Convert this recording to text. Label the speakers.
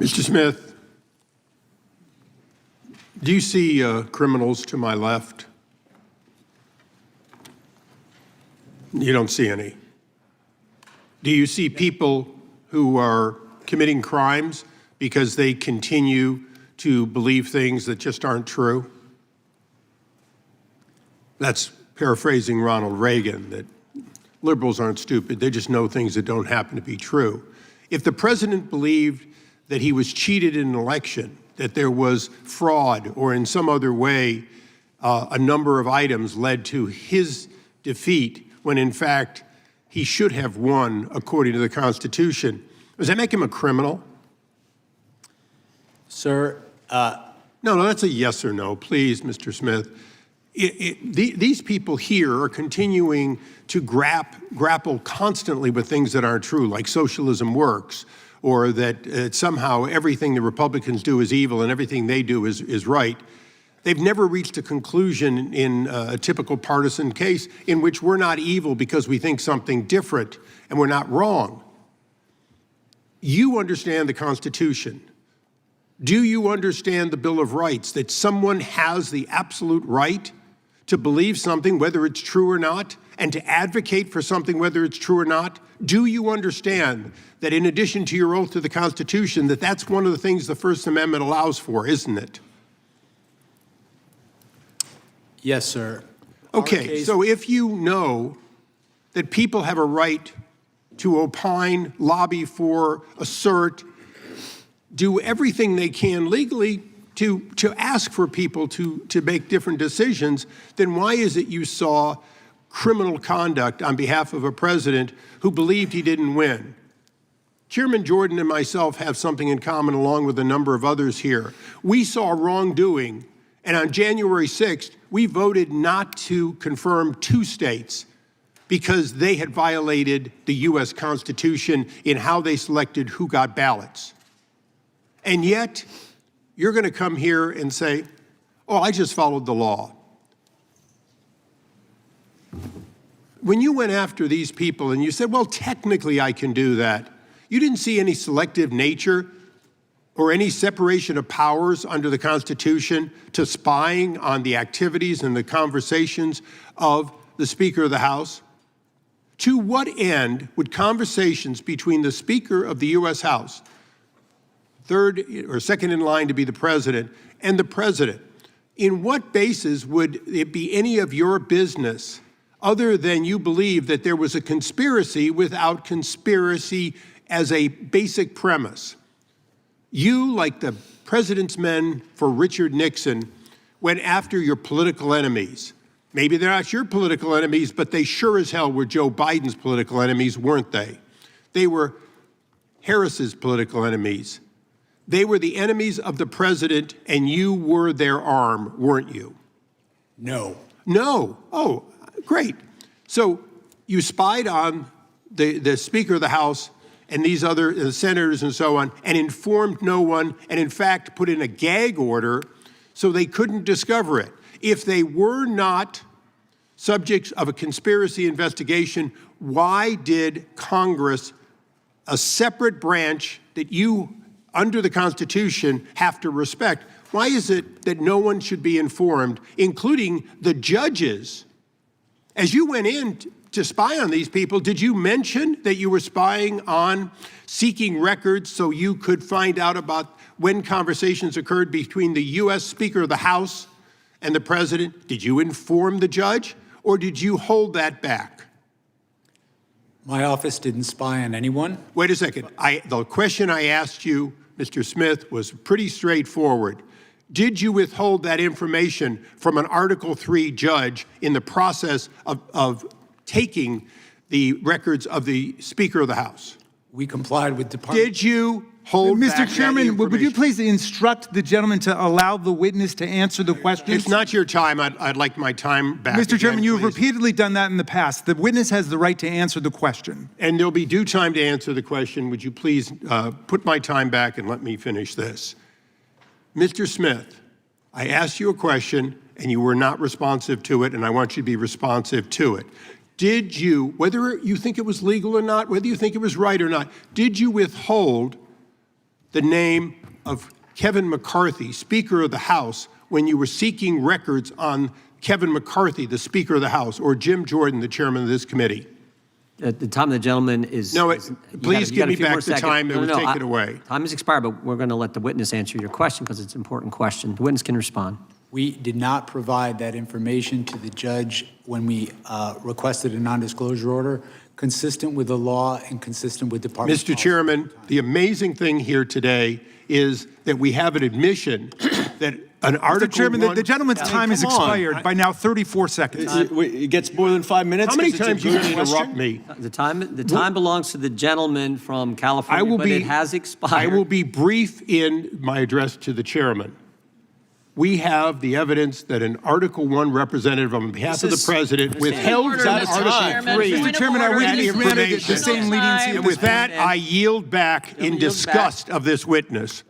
Speaker 1: Mr. Smith, do you see criminals to my left? You don't see any. Do you see people who are committing crimes because they continue to believe things that just aren't true? That's paraphrasing Ronald Reagan, that liberals aren't stupid, they just know things that don't happen to be true. If the president believed that he was cheated in an election, that there was fraud, or in some other way a number of items led to his defeat, when in fact he should have won according to the Constitution, does that make him a criminal?
Speaker 2: Sir,
Speaker 1: No, that's a yes or no, please, Mr. Smith. These people here are continuing to grapple constantly with things that aren't true, like socialism works, or that somehow everything the Republicans do is evil and everything they do is right. They've never reached a conclusion in a typical partisan case in which we're not evil because we think something different and we're not wrong. You understand the Constitution. Do you understand the Bill of Rights, that someone has the absolute right to believe something, whether it's true or not, and to advocate for something, whether it's true or not? Do you understand that in addition to your oath to the Constitution, that that's one of the things the First Amendment allows for, isn't it?
Speaker 2: yes, sir.
Speaker 1: Okay, so if you know that people have a right to opine, lobby for, assert, do everything they can legally to ask for people to make different decisions, then why is it you saw criminal conduct on behalf of a president who believed he didn't win? Chairman Jordan and myself have something in common along with a number of others here. We saw wrongdoing, and on January 6th, we voted not to confirm 2 states because they had violated the U.S. Constitution in how they selected who got ballots. And yet, you're going to come here and say, oh, I just followed the law. When you went after these people and you said, well, technically I can do that, you didn't see any selective nature or any separation of powers under the Constitution to spying on the activities and the conversations of the Speaker of the House? To what end would conversations between the Speaker of the U.S. House, third or second in line to be the president, and the president, in what basis would it be any of your business other than you believe that there was a conspiracy without conspiracy as a basic premise? You, like the president's men for Richard Nixon, went after your political enemies. Maybe they're not your political enemies, but they sure as hell were Joe Biden's political enemies, weren't they? They were Harris's political enemies. They were the enemies of the president, and you were their arm, weren't you?
Speaker 2: No.
Speaker 1: No. Oh, great. So you spied on the Speaker of the House and these other senators and so on, and informed no one, and in fact put in a gag order so they couldn't discover it. If they were not subjects of a conspiracy investigation, why did Congress, a separate branch that you, under the Constitution, have to respect, why is it that no one should be informed, including the judges? As you went in to spy on these people, did you mention that you were spying on seeking records so you could find out about when conversations occurred between the U.S. Speaker of the House and the president? Did you inform the judge, or did you hold that back?
Speaker 2: My office didn't spy on anyone.
Speaker 1: Wait a second. The question I asked you, Mr. Smith, was pretty straightforward. Did you withhold that information from an Article III judge in the process of taking the records of the Speaker of the House?
Speaker 2: We complied with department.
Speaker 1: Did you hold back
Speaker 3: Mr. Chairman, would you please instruct the gentleman to allow the witness to answer the questions?
Speaker 1: It's not your time. I'd like my time back.
Speaker 3: Mr. Chairman,
Speaker 1: again,
Speaker 3: you have
Speaker 1: please.
Speaker 3: repeatedly done that in the past. The witness has the right to answer the question.
Speaker 1: And there'll be due time to answer the question. Would you please put my time back and let me finish this? Mr. Smith, I asked you a question and you were not responsive to it, and I want you to be responsive to it. Did you, whether you think it was legal or not, whether you think it was right or not, did you withhold the name of Kevin McCarthy, Speaker of the House, when you were seeking records on Kevin McCarthy, the Speaker of the House, or Jim Jordan, the chairman of this committee?
Speaker 4: At the time of the gentleman is...
Speaker 1: No,
Speaker 4: is-
Speaker 1: please
Speaker 4: you
Speaker 1: give
Speaker 4: got a
Speaker 1: me
Speaker 4: few
Speaker 1: back
Speaker 4: more
Speaker 1: the
Speaker 4: seconds.
Speaker 1: time that would take
Speaker 4: I-
Speaker 1: it away.
Speaker 4: Time has expired, but we're going to let the witness answer your question because it's an important question. The witness can respond.
Speaker 2: We did not provide that information to the judge when we requested a non-disclosure order, consistent with the law and consistent with Department
Speaker 1: Mr. Chairman, the amazing thing here today is that we have an admission that an Article
Speaker 3: Mr. Chairman,
Speaker 1: 1...
Speaker 3: the gentleman's time has
Speaker 5: come on.
Speaker 3: expired by now 34 seconds.
Speaker 5: It gets more than 5 minutes.
Speaker 1: How many
Speaker 5: 'cause it's a
Speaker 1: times you
Speaker 5: good
Speaker 1: going to interrupt
Speaker 5: question?
Speaker 1: me?
Speaker 4: The time belongs to the gentleman from California,
Speaker 1: I will
Speaker 4: but
Speaker 1: be,
Speaker 4: it has expired.
Speaker 1: I will be brief in my address to the chairman. We have the evidence that an Article 1 representative on behalf of the president withheld
Speaker 5: Order,
Speaker 1: from
Speaker 5: Mr.
Speaker 1: Article
Speaker 5: Chairman.
Speaker 1: 3.
Speaker 3: Mr. Chairman, I
Speaker 1: that
Speaker 3: wouldn't have granted the
Speaker 1: information.
Speaker 3: same leniency.
Speaker 1: And with that, I yield back in
Speaker 4: Yield back.
Speaker 1: disgust of this witness.